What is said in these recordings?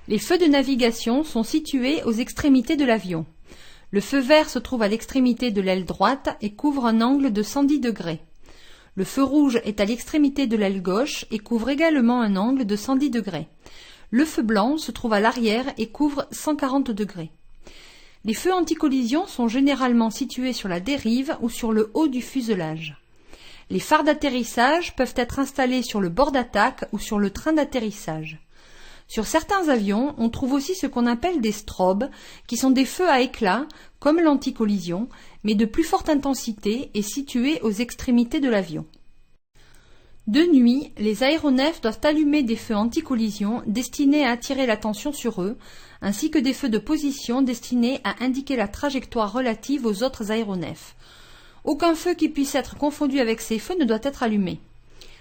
Les feux de navigation sont situés aux extrémités de l'avion. Le feu vert se trouve à l'extrémité de l'aile droite et couvre un angle de 110 degrés. Le feu rouge est à l'extrémité de l'aile gauche et couvre également un angle de 110 degrés. Le feu blanc se trouve à l'arrière et couvre 140 degrés. Les feux anti-collision sont généralement situés sur la dérive ou sur le haut du fuselage. Les phares d'atterrissage peuvent être installés sur le bord d'attaque ou sur le train d'atterrissage. Sur certains avions, on trouve aussi ce qu'on appelle des strobes, qui sont des feux à éclat, comme l'anti-collision, mais de plus forte intensité et situés aux extrémités de l'avion. De nuit, les aéronefs doivent allumer des feux anti-collision destinés à attirer l'attention sur eux, ainsi que des feux de position destinés à indiquer la trajectoire relative aux autres aéronefs. Aucun feu qui puisse être confondu avec ces feux ne doit être allumé.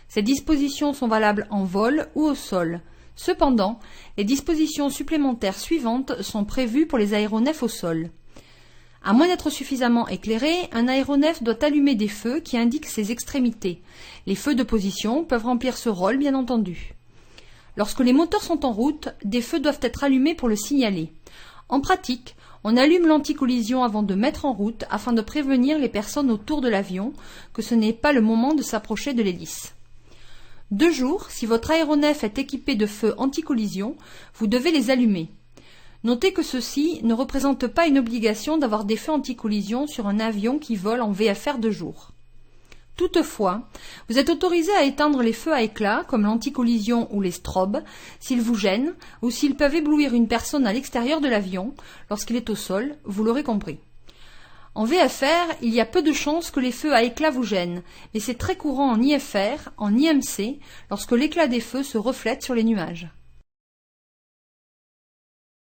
Ces dispositions sont valables en vol ou au sol. Cependant, les dispositions supplémentaires suivantes sont prévues pour les aéronefs au sol. À moins d'être suffisamment éclairé, un aéronef doit allumer des feux qui indiquent ses extrémités. Les feux de position peuvent remplir ce rôle, bien entendu. Lorsque les moteurs sont en route, des feux doivent être allumés pour le signaler. En pratique, on allume l'anticollision avant de mettre en route afin de prévenir les personnes autour de l'avion que ce n'est pas le moment de s'approcher de l'hélice. De jour, si votre aéronef est équipé de feux anti-collision, vous devez les allumer. Notez que ceci ne représente pas une obligation d'avoir des feux anti-collision sur un avion qui vole en VFR de jour. Toutefois, vous êtes autorisé à éteindre les feux à éclat, comme l'anti-collision ou les strobes, s'ils vous gênent ou s'ils peuvent éblouir une personne à l'extérieur de l'avion lorsqu'il est au sol, vous l'aurez compris. En VFR, il y a peu de chances que les feux à éclat vous gênent, mais c'est très courant en IFR, en IMC, lorsque l'éclat des feux se reflète sur les nuages.